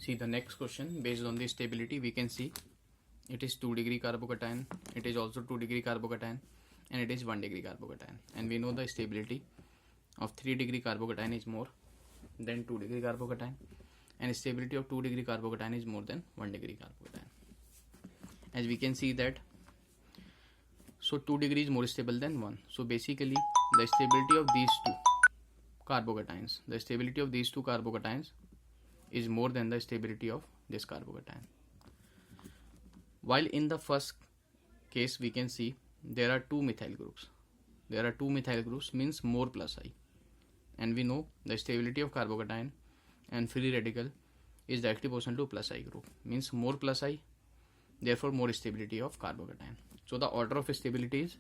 See the next question, based on the stability we can see it is 2 degree carbocation, it is also 2 degree carbocation, and it is 1 degree carbocation, and we know the stability of 3 degree carbocation is more than 2 degree carbocation, and stability of 2 degree carbocation is more than 1 degree carbocation. As we can see that, so 2 degree is more stable than 1. So basically the stability of these two carbocations is more than the stability of this carbocation. While in the first case we can see there are two methyl groups. Means more plus I, and we know the stability of carbocation and free radical is directly proportional to plus I group, means more plus I, therefore more stability of carbocation. So the order of stability is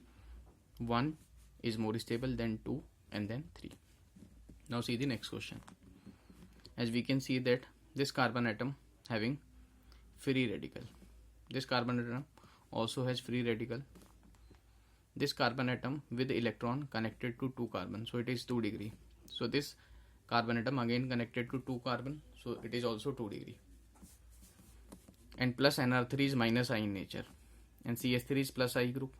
1 is more stable, then 2, and then 3. Now see the next question. As we can see that this carbon atom having free radical, this carbon atom also has free radical, this carbon atom with electron connected to 2 carbon, so it is 2 degree. So this carbon atom again connected to 2 carbon, so it is also 2 degree, and plus NR3 is minus I in nature, and CH3 is plus I group,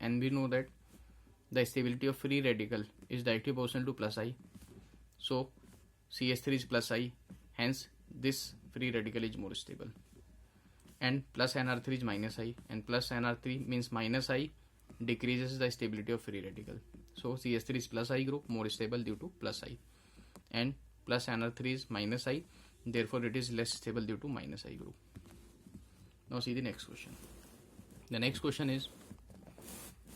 and we know that the stability of free radical is directly proportional to plus I, so CH3 is plus I, hence this free radical is more stable, and plus NR3 is minus I, and plus NR3 means minus I decreases the stability of free radical, so CH3 is plus I group, more stable due to plus I, and plus NR3 is minus I, therefore it is less stable due to minus I group. Now see the next question. The next question is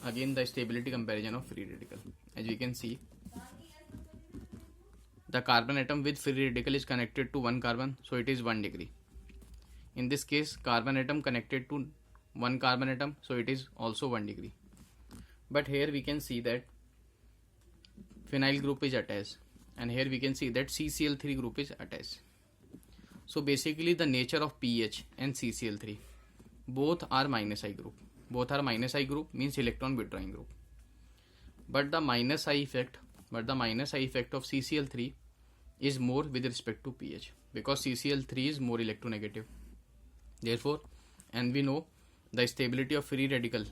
again the stability comparison of free radical. As we can see, the carbon atom with free radical is connected to 1 carbon, so it is 1 degree. In this case, carbon atom connected to 1 carbon atom, so it is also 1 degree. But here we can see that phenyl group is attached, and here we can see that CCl3 group is attached. So basically the nature of pH and CCl3 both are minus I group. Means electron withdrawing group. But the minus I effect of CCl3 is more with respect to pH, because CCl3 is more electronegative. Therefore, and we know the stability of free radical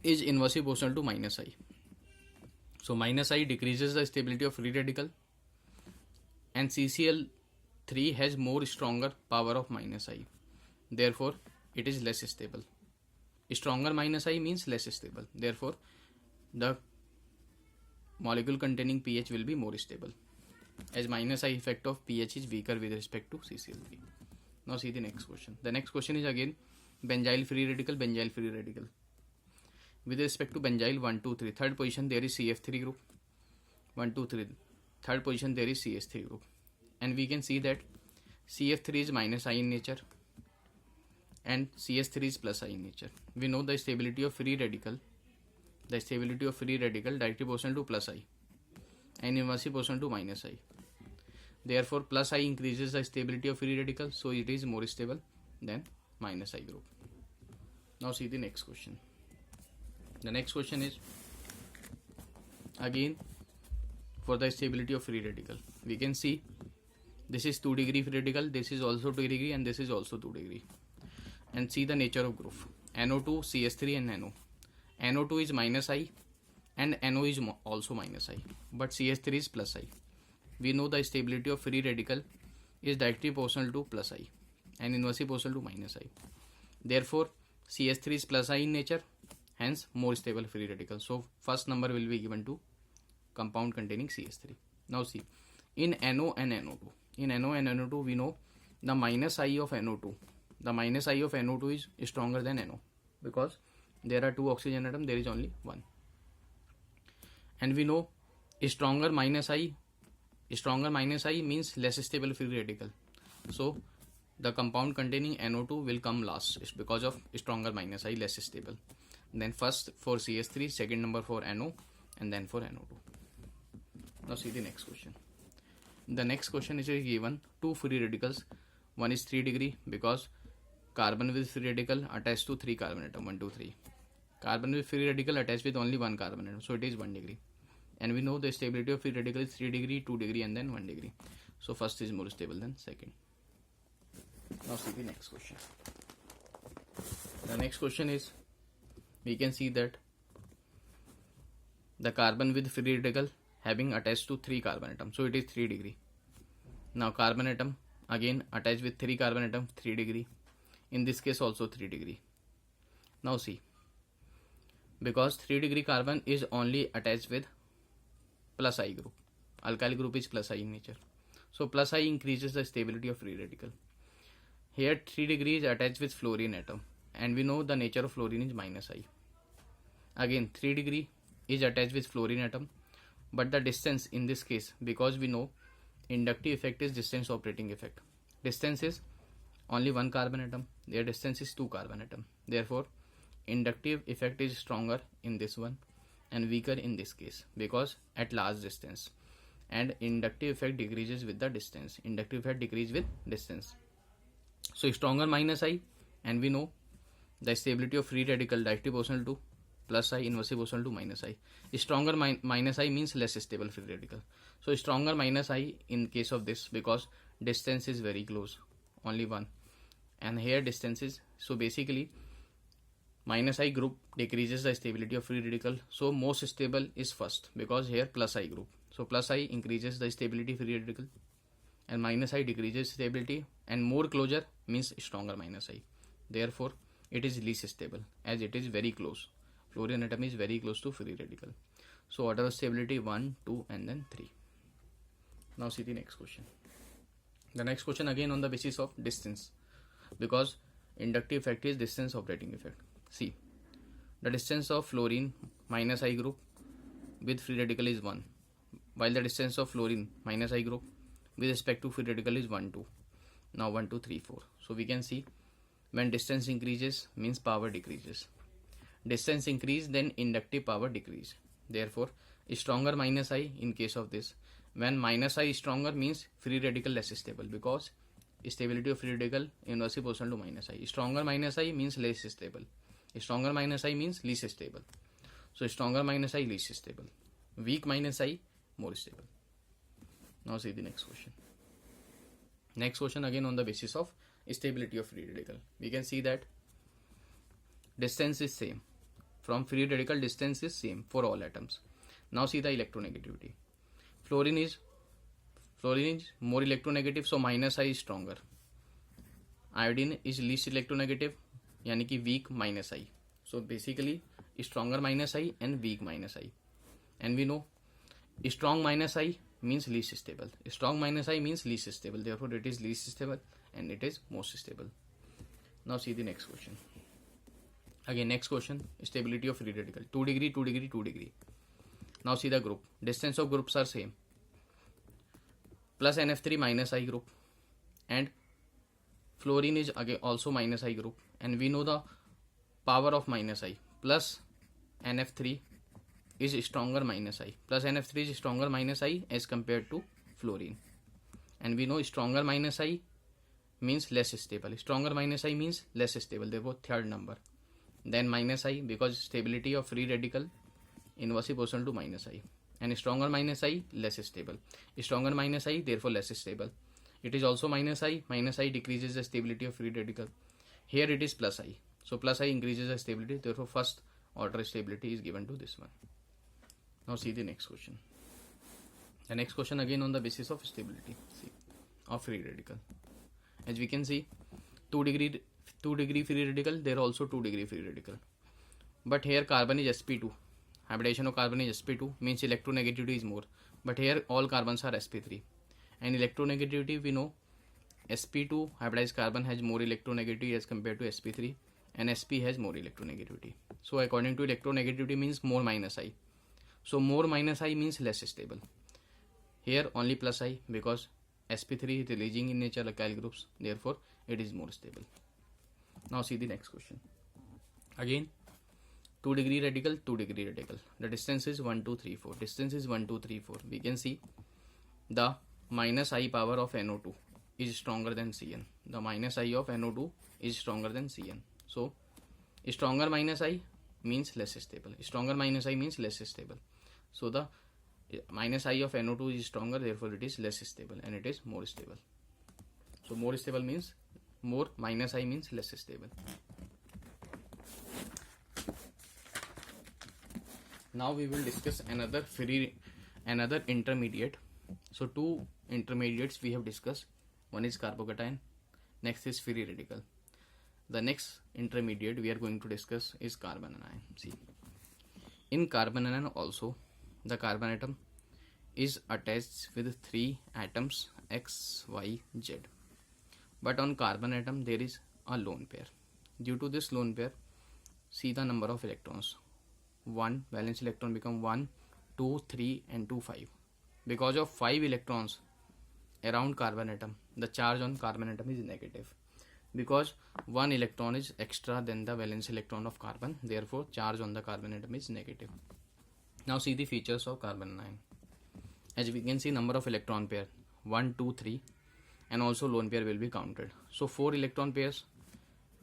is inversely proportional to minus I. So minus I decreases the stability of free radical, and CCl3 has more stronger power of minus I. Therefore, it is less stable. Stronger minus I means less stable. Therefore, the molecule containing pH will be more stable, as minus I effect of pH is weaker with respect to CCl3. Now see the next question. The next question is again benzyl free radical. With respect to benzyl 1, 2, 3, third position there is CF3 group. 1, 2, 3, third position there is CH3 group, and we can see that CF3 is minus I in nature, and CH3 is plus I in nature. We know the stability of free radical. Directly proportional to plus I, and inversely proportional to minus I. Therefore, plus I increases the stability of free radical, so it is more stable than minus I group. Now see the next question. The next question is again for the stability of free radical. We can see this is 2 degree free radical, this is also 2 degree, and this is also 2 degree. And see the nature of group. NO2, CH3 and NO. NO2 is minus I, and NO is also minus I, but CH3 is plus I. We know the stability of free radical is directly proportional to plus I, and inversely proportional to minus I. Therefore, CH3 is plus I in nature, hence more stable free radical. So first number will be given to compound containing CH3. Now see, in NO and NO2, we know the minus I of NO2. The minus I of NO2 is stronger than NO, because there are 2 oxygen atoms, there is only 1. And we know stronger minus I means less stable free radical. So the compound containing NO2 will come last because of stronger minus I, less stable. Then first for CH3, second number for NO, and then for NO2. Now see the next question. The next question is given 2 free radicals. One is 3 degree because carbon with free radical attached to 3 carbon atom, 1, 2, 3. Carbon with free radical attached with only 1 carbon atom, so it is 1 degree. And we know the stability of free radical is 3 degree, 2 degree, and then 1 degree. So first is more stable than second. Now see the next question. The next question is, we can see that the carbon with free radical having attached to 3 carbon atom, so it is 3 degree. Now carbon atom again attached with 3 carbon atom, 3 degree. In this case also 3 degree. Now see, because 3 degree carbon is only attached with plus I group, alkyl group is plus I in nature, so plus I increases the stability of free radical. Here 3 degree is attached with fluorine atom, and we know the nature of fluorine is minus I. Again 3 degree is attached with fluorine atom, but the distance in this case, because we know inductive effect is distance operating effect, distance is only 1 carbon atom, their distance is 2 carbon atom, therefore inductive effect is stronger in this one and weaker in this case because at large distance, and inductive effect decreases with the distance, inductive effect decreases with distance. So stronger minus I, and we know the stability of free radical directly proportional to plus I, inversely proportional to minus I. Stronger minus I means less stable free radical. So stronger minus I in case of this, because distance is very close, only 1, and here distance is, so basically minus I group decreases the stability of free radical, so most stable is first because here plus I group, so plus I increases the stability free radical and minus I decreases stability, and more closure means stronger minus I, therefore it is least stable as it is very close. Fluorine atom is very close to free radical, so order of stability 1, 2 and then 3. Now see the next question. The next question again on the basis of distance, because inductive effect is distance operating effect. See, the distance of fluorine minus I group with free radical is 1, while the distance of fluorine minus I group with respect to free radical is 1, 2. Now 1, 2, 3, 4. So we can see when distance increases means power decreases. Distance increase, then inductive power decrease. Therefore, stronger minus I in case of this. When minus I is stronger means free radical less stable, because stability of free radical inversely proportional to minus I. Stronger minus I means less stable. Stronger minus I means least stable. So stronger minus I least stable. Weak minus I more stable. Now see the next question. Next question again on the basis of stability of free radical. We can see that distance is same. From free radical distance is same for all atoms. Now see the electronegativity. Fluorine is more electronegative, so minus I is stronger. Iodine is least electronegative, यानी कि weak minus I. So basically stronger minus I and weak minus I. And we know strong minus I means least stable. Strong minus I means least stable. Therefore it is least stable and it is most stable. Now see the next question. Again next question, stability of free radical. 2 degree, 2 degree, 2 degree. Now see the group. Distance of groups are same. Plus NF3 minus I group, and fluorine is again also minus I group, and we know the power of minus I. Plus NF3 is stronger minus I. Plus NF3 is stronger minus I as compared to fluorine, and we know stronger minus I means less stable. Stronger minus I means less stable. Therefore third number. Then minus I, because stability of free radical inversely proportional to minus I, and stronger minus I less stable. Stronger minus I therefore less stable. It is also minus I. Minus I decreases the stability of free radical. Here it is plus I. So plus I increases the stability. Therefore first order stability is given to this one. Now see the next question. The next question again on the basis of stability of free radical. As we can see, 2 degree free radical, there are also 2 degree free radical. But here carbon is sp2. Hybridization of carbon is sp2, means electronegativity is more. But here all carbons are sp3. And electronegativity we know sp2 hybridized carbon has more electronegativity as compared to sp3, and sp has more electronegativity. So according to electronegativity means more minus I. So more minus I means less stable. Here only plus I, because sp3 is releasing in nature alkyl groups, therefore it is more stable. Now see the next question. Again 2 degree radical, 2 degree radical. The distance is 1, 2, 3, 4. Distance is 1, 2, 3, 4. We can see the minus I power of NO2 is stronger than Cn. The minus I of NO2 is stronger than Cn. So stronger minus I means less stable. Stronger minus I means less stable. So the minus I of NO2 is stronger, therefore it is less stable and it is more stable. So more stable means more minus I means less stable. Now we will discuss another intermediate. So two intermediates we have discussed. One is carbocation, next is free radical. The next intermediate we are going to discuss is carbon anion. See, in carbon anion also the carbon atom is attached with 3 atoms X, Y, Z. But on carbon atom there is a lone pair. Due to this lone pair, see the number of electrons. 1 valence electron become 1, 2, 3 and 2, 5. Because of 5 electrons around carbon atom, the charge on carbon atom is negative. Because 1 electron is extra than the valence electron of carbon, therefore charge on the carbon atom is negative. Now see the features of carbon anion. As we can see, number of electron pair 1, 2, 3 and also lone pair will be counted. So 4 electron pairs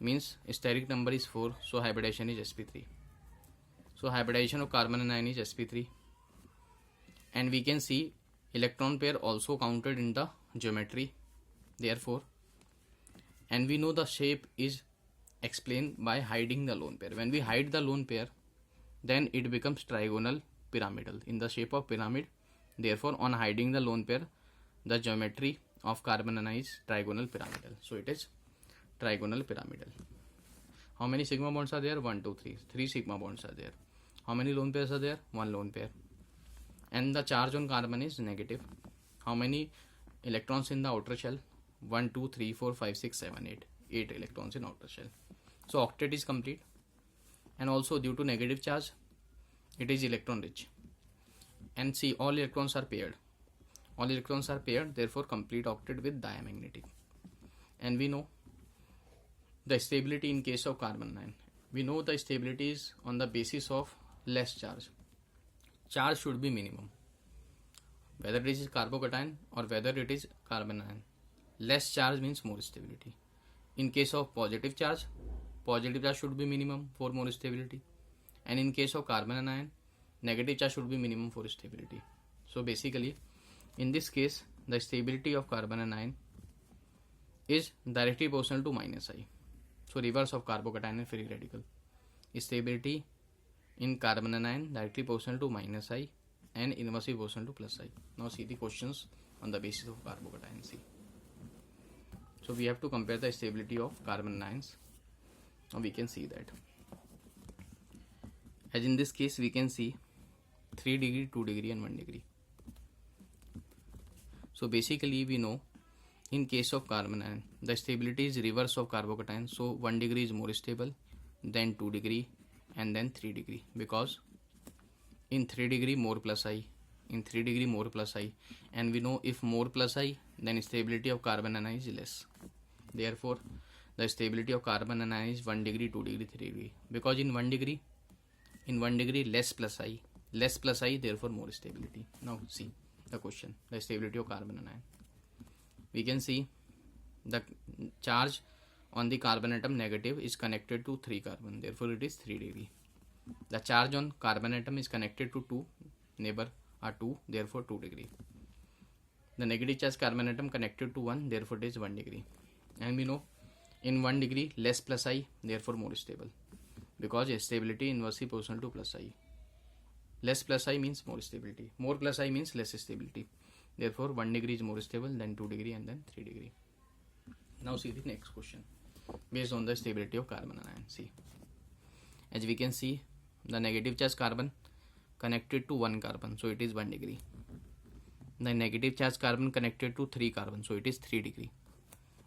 means steric number is 4, so hybridization is sp3. So hybridization of carbon anion is sp3, and we can see electron pair also counted in the geometry, therefore, and we know the shape is explained by hiding the lone pair. When we hide the lone pair, then it becomes trigonal pyramidal in the shape of pyramid. Therefore, on hiding the lone pair, the geometry of carbon anion is trigonal pyramidal. So it is trigonal pyramidal. How many sigma bonds are there? 1, 2, 3. 3 sigma bonds are there. How many lone pairs are there? 1 lone pair. And the charge on carbon is negative. How many electrons in the outer shell? 1, 2, 3, 4, 5, 6, 7, 8. 8 electrons in outer shell. So octet is complete. And also due to negative charge, it is electron rich. And see, all electrons are paired. All electrons are paired, therefore complete octet with diamagnetic. And we know the stability in case of carbon anion. We know the stability is on the basis of less charge. Charge should be minimum. Whether it is carbocation or whether it is carbon anion. Less charge means more stability. In case of positive charge should be minimum for more stability. And in case of carbon anion, negative charge should be minimum for stability. So basically, in this case, the stability of carbon anion is directly proportional to minus I. So reverse of carbocation and free radical. Stability in carbon anion directly proportional to minus I and inversely proportional to plus I. Now see the questions on the basis of carbocation. See. So we have to compare the stability of carbon anions. Now we can see that. As in this case, we can see 3 degree, 2 degree and 1 degree. So basically we know in case of carbon anion, the stability is reverse of carbocation. So 1 degree is more stable, then 2 degree and then 3 degree. Because in 3 degree more plus I, in 3 degree more plus I, and we know if more plus I, then stability of carbon anion is less. Therefore, the stability of carbon anion is 1 degree, 2 degree, 3 degree. Because in 1 degree less plus I, therefore more stability. Now see the question, the stability of carbon anion. We can see the charge on the carbon atom negative is connected to 3 carbon, therefore it is 3 degree. The charge on carbon atom is connected to 2, neighbor are 2, therefore 2 degree. The negative charge carbon atom connected to 1, therefore it is 1 degree. And we know in 1 degree less plus I, therefore more stable. Because stability inversely proportional to plus I. Less plus I means more stability. More plus I means less stability. Therefore 1 degree is more stable than 2 degree and then 3 degree. Now see the next question. Based on the stability of carbon anion. See. As we can see, the negative charge carbon connected to 1 carbon, so it is 1 degree. The negative charge carbon connected to 3 carbon, so it is 3 degree.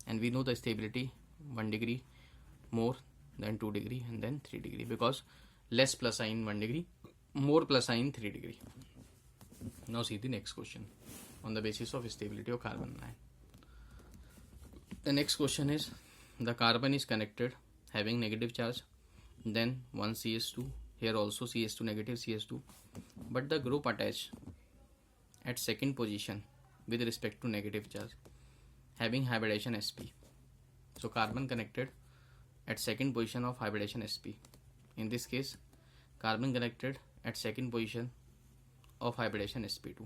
And we know the stability 1 degree more than 2 degree and then 3 degree, because less plus I in 1 degree, more plus I in 3 degree. Now see the next question on the basis of stability of carbon anion. The next question is, the carbon is connected having negative charge, then 1 CS2, here also CS2 negative CS2, but the group attached at second position with respect to negative charge having hybridization sp. So carbon connected at second position of hybridization sp. In this case, carbon connected at second position of hybridization sp2,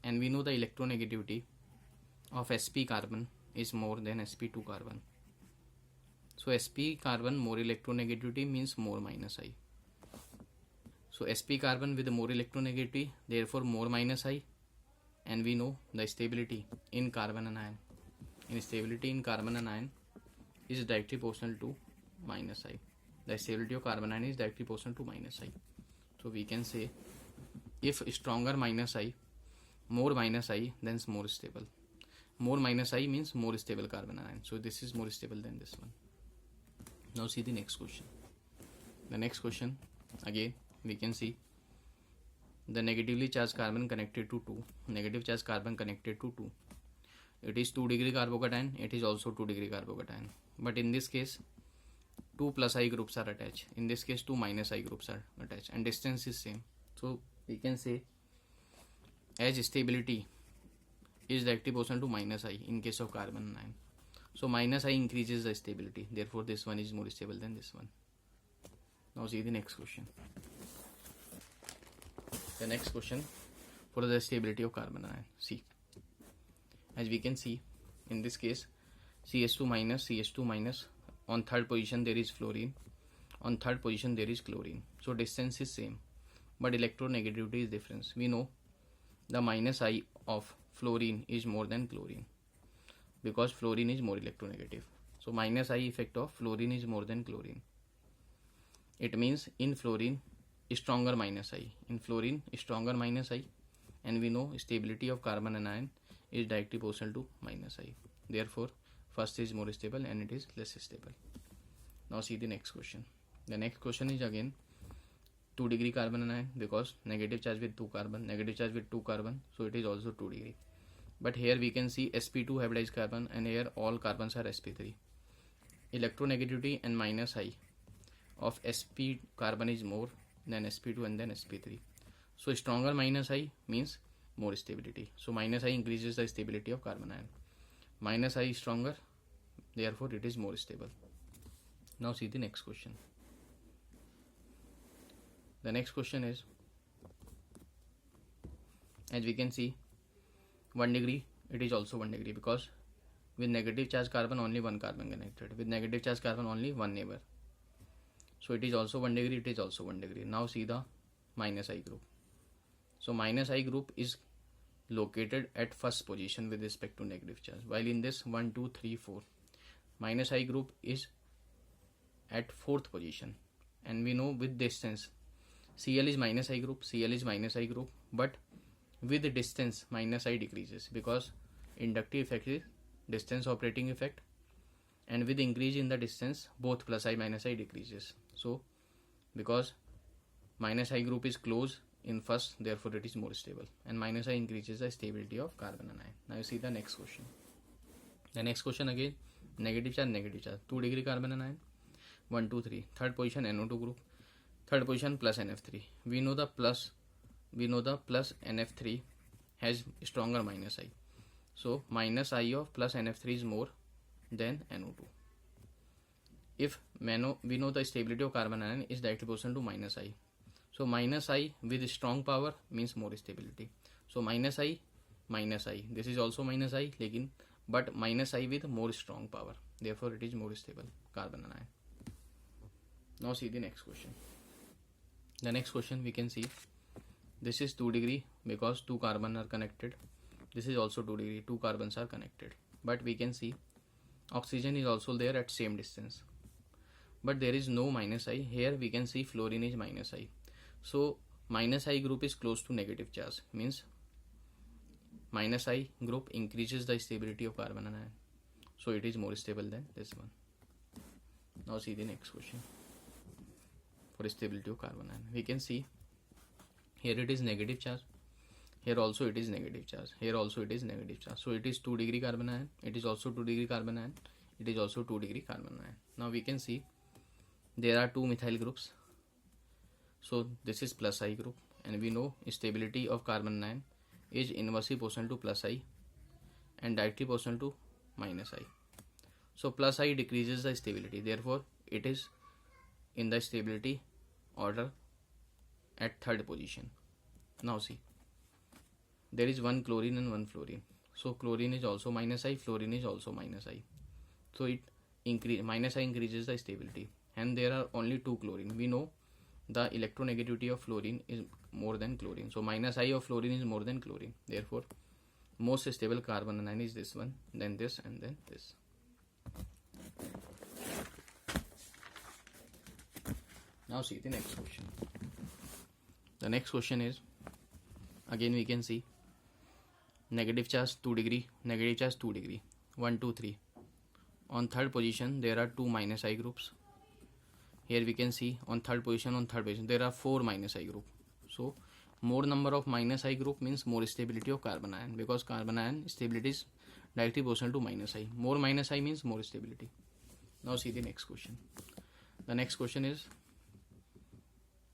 and we know the electronegativity of sp carbon is more than sp2 carbon. So sp carbon more electronegativity means more minus I. So sp carbon with more electronegativity, therefore more minus I, and we know the stability in carbon and ion. In stability in carbon and ion is directly proportional to minus I. The stability of carbon ion is directly proportional to minus I. So we can say if stronger minus I, more minus I, then it's more stable. More minus I means more stable carbon ion. So this is more stable than this one. Now see the next question. The next question, again we can see the negatively charged carbon connected to 2. Negative charged carbon connected to 2. It is 2 degree carbocation. It is also 2 degree carbocation. But in this case, 2 plus I groups are attached. In this case, 2 minus I groups are attached. And distance is same. So we can say as stability is directly proportional to minus I in case of carbon ion. So minus I increases the stability. Therefore, this one is more stable than this one. Now see the next question. The next question for the stability of carbon ion. See, as we can see, in this case, CH2 minus, CH2 minus. On third position there is fluorine. On third position there is chlorine. So distance is same, but electronegativity is different. We know the minus I of fluorine is more than chlorine because fluorine is more electronegative. So minus I effect of fluorine is more than chlorine. It means in fluorine stronger minus I. In fluorine stronger minus I, and we know stability of carbon and ion is directly proportional to minus I. Therefore, first is more stable and it is less stable. Now see the next question. The next question is again 2 degree carbon and ion because negative charge with 2 carbon, negative charge with 2 carbon, so it is also 2 degree. But here we can see sp2 hybridized carbon and here all carbons are sp3. Electronegativity and minus I of sp carbon is more than sp2 and then sp3. So stronger minus I means more stability. So minus I increases the stability of carbon ion. Minus I is stronger, therefore it is more stable. Now see the next question. The next question is, as we can see, 1 degree, it is also 1 degree because with negative charge carbon only one carbon connected. With negative charge carbon only one neighbor. So it is also 1 degree, it is also 1 degree. Now see the minus I group. So minus I group is located at first position with respect to negative charge, while in this 1, 2, 3, 4 minus I group is at fourth position. And we know with distance Cl is minus I group, Cl is minus I group, but with distance minus I decreases because inductive effect is distance operating effect, and with increase in the distance both plus I minus I decreases. So because minus I group is close in first, therefore it is more stable, and minus I increases the stability of carbon and ion. Now you see the next question. The next question again negative charge 2 degree carbon and ion 1, 2, 3. Third position NO2 group. Third position plus NF3. We know the plus NF3 has stronger minus I. So minus I of plus NF3 is more than NO2. If we know the stability of carbon ion is directly proportional to minus I. So minus I with strong power means more stability. So minus I, this is also minus I, but minus I with more strong power. Therefore it is more stable carbon and ion. Now see the next question. The next question we can see, this is 2 degree because 2 carbon are connected. This is also 2 degree, 2 carbons are connected. But we can see oxygen is also there at same distance. But there is no minus I. Here we can see fluorine is minus I. So minus I group is close to negative charge, means minus I group increases the stability of carbon and ion. So it is more stable than this one. Now see the next question. For stability of carbon ion, we can see here it is negative charge, here also it is negative charge, here also it is negative charge. So it is 2 degree carbon ion, it is also 2 degree carbon ion, it is also 2 degree carbon ion. Now we can see there are 2 methyl groups. So this is plus I group, and we know stability of carbon ion is inversely proportional to plus I and directly proportional to minus I. So plus I decreases the stability, therefore it is in the stability order at third position. Now see, there is one chlorine and one fluorine. So chlorine is also minus I, fluorine is also minus I. So it minus I increases the stability, and there are only 2 chlorine. We know the electronegativity of fluorine is more than chlorine, so minus I of fluorine is more than chlorine. Therefore most stable carbon anion is this one, then this, and then this. Now see the next question. The next question is, again we can see negative charge 2 degree, negative charge 2 degree, 1 2 3. On third position there are 2 minus I groups. Here we can see on third position there are 4 minus I group. So more number of minus I group means more stability of carbon ion, because carbon ion stability is directly proportional to minus I. More minus I means more stability. Now see the next question. The next question is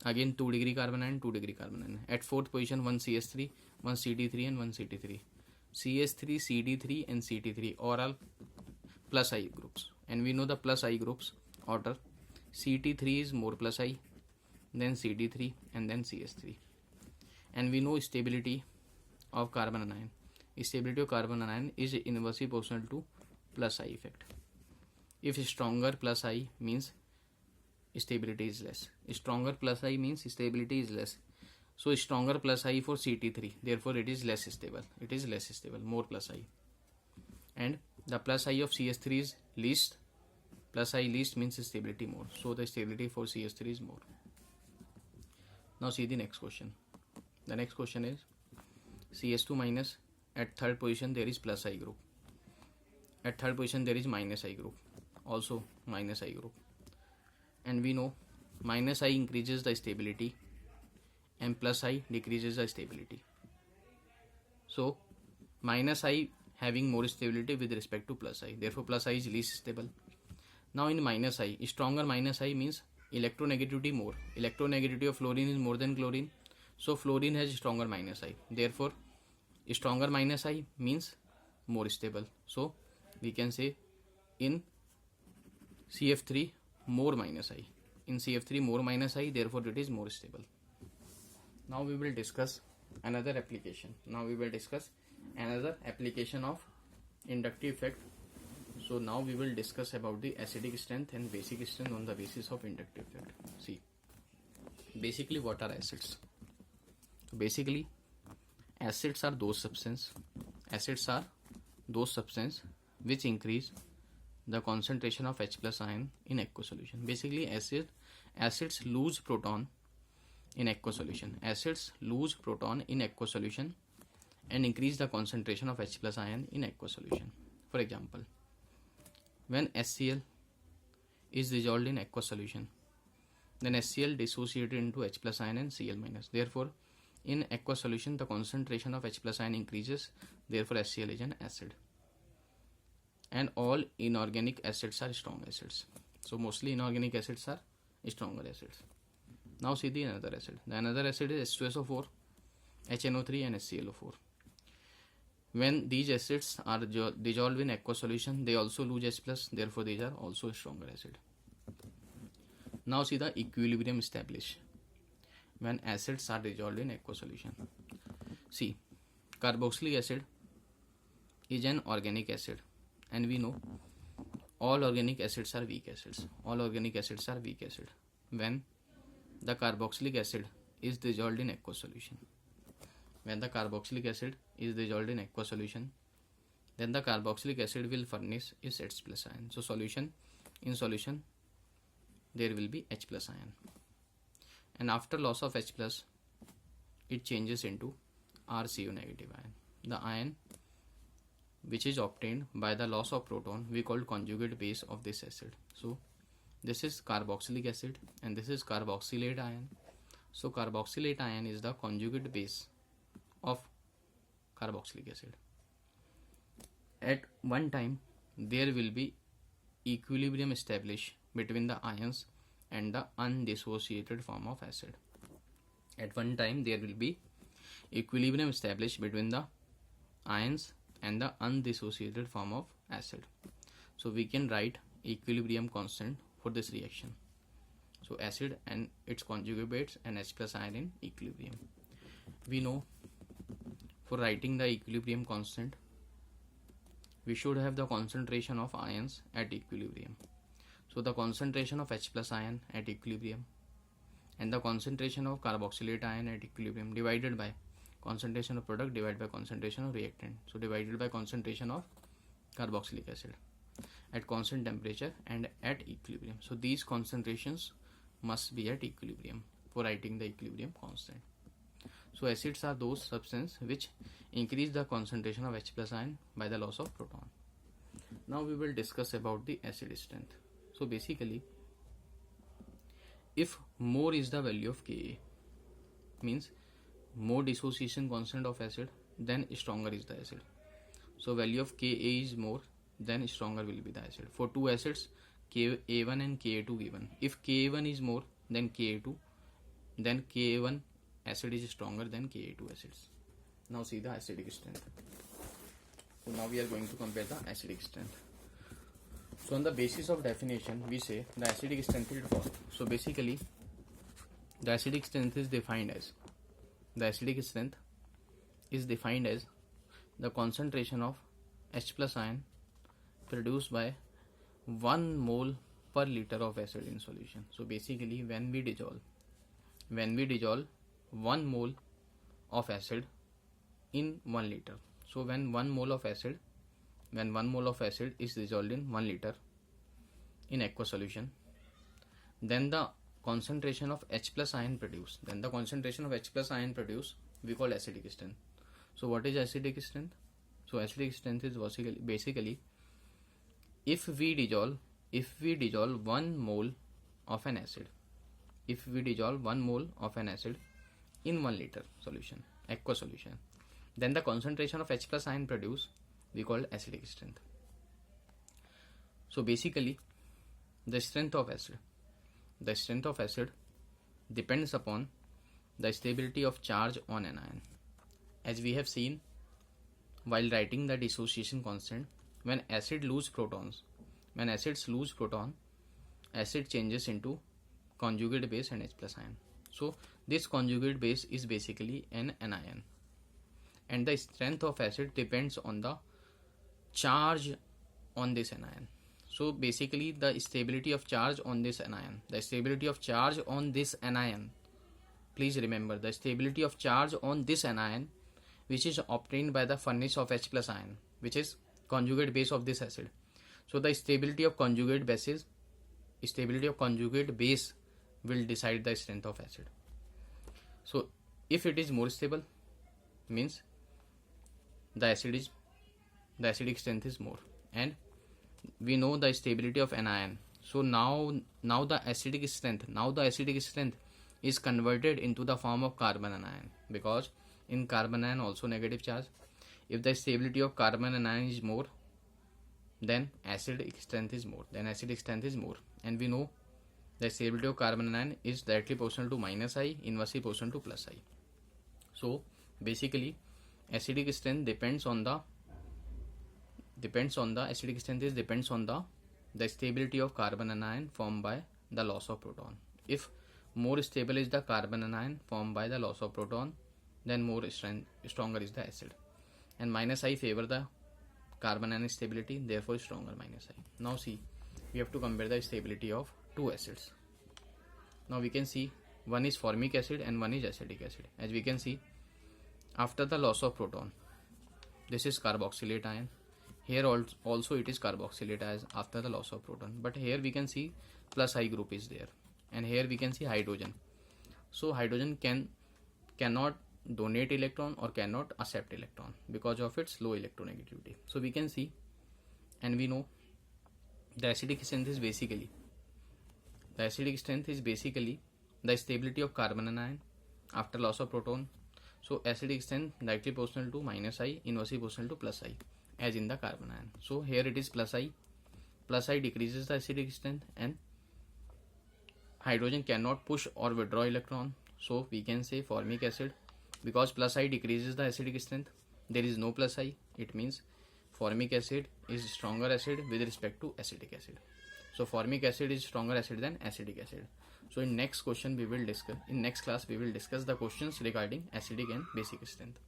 again 2 degree carbon ion, 2 degree carbon ion. At fourth position 1 CS3, 1 CD3 and 1 CT3. CS3, CD3 and CT3 are all plus I groups, and we know the plus I groups order. CT3 is more plus I, then CD3 and then CS3. And we know stability of carbon anion. Stability of carbon anion is inversely proportional to plus I effect. If stronger plus I means stability is less. Stronger plus I means stability is less. So stronger plus I for CT3, therefore it is less stable. It is less stable, more plus I. And the plus I of CS3 is least. Plus I least means stability more. So the stability for CS3 is more. Now see the next question. The next question is CS2 minus. At third position there is plus I group. At third position there is minus I group. Also minus I group. And we know minus I increases the stability and plus I decreases the stability. So minus I having more stability with respect to plus I. Therefore plus I is least stable. Now in minus I, stronger minus I means electronegativity more. Electronegativity of fluorine is more than chlorine. So fluorine has stronger minus I. Therefore stronger minus I means more stable. So we can say in CF3 more minus I. In CF3 more minus I, therefore it is more stable. Now we will discuss another application. Of inductive effect. So now we will discuss about the acidic strength and basic strength on the basis of inductive effect. See, basically what are acids? Basically acids are those substances which increase the concentration of H plus ion in aqueous solution. Basically acids lose proton in aqueous solution. Acids lose proton in aqueous solution and increase the concentration of H plus ion in aqueous solution. For example, when HCl is dissolved in aqueous solution, then HCl dissociated into H plus ion and Cl minus. Therefore in aqueous solution the concentration of H plus ion increases, therefore HCl is an acid. And all inorganic acids are strong acids. So mostly inorganic acids are stronger acids. Now see the another acid. The another acid is H2SO4, HNO3 and HClO4. When these acids are dissolved in aqueous solution, they also lose H plus, therefore these are also stronger acid. Now see the equilibrium established when acids are dissolved in aqueous solution. See, carboxylic acid is an organic acid, and we know all organic acids are weak acids. All organic acids are weak acid when the carboxylic acid is dissolved in aqueous solution. When the carboxylic acid is dissolved in aqueous solution, then the carboxylic acid will furnish its H plus ion. So in solution there will be H plus ion, and after loss of H plus it changes into RCO negative ion. The ion which is obtained by the loss of proton we call conjugate base of this acid. So this is carboxylic acid and this is carboxylate ion. So carboxylate ion is the conjugate base of carboxylic acid. At one time there will be equilibrium established between the ions and the undissociated form of acid. At one time there will be equilibrium established between the ions and the undissociated form of acid. So we can write equilibrium constant for this reaction. So acid and its conjugates and H plus ion in equilibrium. We know for writing the equilibrium constant we should have the concentration of ions at equilibrium. So the concentration of H plus ion at equilibrium and the concentration of carboxylate ion at equilibrium divided by concentration of product divided by concentration of reactant. So divided by concentration of carboxylic acid at constant temperature and at equilibrium. So these concentrations must be at equilibrium for writing the equilibrium constant. So acids are those substances which increase the concentration of H plus ion by the loss of proton. Now we will discuss about the acid strength. So basically, if more is the value of Ka, means more dissociation constant of acid, then stronger is the acid. So value of Ka is more, then stronger will be the acid. For two acids, Ka1 and Ka2 given. If Ka1 is more than Ka2, then Ka1 acid is stronger than Ka2 acids. Now see the acidic strength. So now we are going to compare the acidic strength. So on the basis of definition, we say the acidic strength is what? So basically, the acidic strength is defined as the concentration of H plus ion produced by 1 mole per liter of acid in solution. So basically, when we dissolve 1 mole of acid in 1 liter. So when 1 mole of acid is dissolved in 1 liter in aqueous solution, then the concentration of H plus ion produced, we call acidic strength. So what is acidic strength? So acidic strength is basically if we dissolve 1 mole of an acid, in 1 liter solution, aqueous solution, then the concentration of H plus ion produced, we call acidic strength. So basically, the strength of acid depends upon the stability of charge on an ion. As we have seen while writing the dissociation constant, when acids lose proton, acid changes into conjugate base and H plus ion. So this conjugate base is basically an anion, and the strength of acid depends on the charge on this anion. So basically, the stability of charge on this anion, please remember, the stability of charge on this anion, which is obtained by the furnace of H plus ion, which is conjugate base of this acid. So the stability of conjugate base will decide the strength of acid. So if it is more stable, means the acidic strength is more, and we know the stability of anion. So now the acidic strength is converted into the form of carbon anion, because in carbon anion also negative charge. If the stability of carbon anion is more, then acidic strength is more, and we know the stability of carbon anion is directly proportional to minus I, inversely proportional to plus I. So basically, acidic strength depends on the stability of carbon anion formed by the loss of proton. If more stable is the carbon anion formed by the loss of proton, then stronger is the acid, and minus I favor the carbon anion stability, therefore stronger minus I. Now see, we have to compare the stability of two acids. Now we can see one is formic acid and one is acetic acid. As we can see, after the loss of proton, this is carboxylate ion. Here also it is carboxylate ion after the loss of proton, but here we can see plus I group is there, and here we can see hydrogen. So hydrogen cannot donate electron or cannot accept electron because of its low electronegativity. So we can see, and we know the acidic strength is basically the stability of carbon anion after loss of proton. So acidic strength directly proportional to minus I, inversely proportional to plus I, as in the carbon ion. So here it is plus I. Plus I decreases the acidic strength, and hydrogen cannot push or withdraw electron. So we can say formic acid, because plus I decreases the acidic strength, there is no plus I. It means formic acid is stronger acid with respect to acetic acid. So formic acid is stronger acid than acetic acid. So in next class we will discuss the questions regarding acidic and basic strength.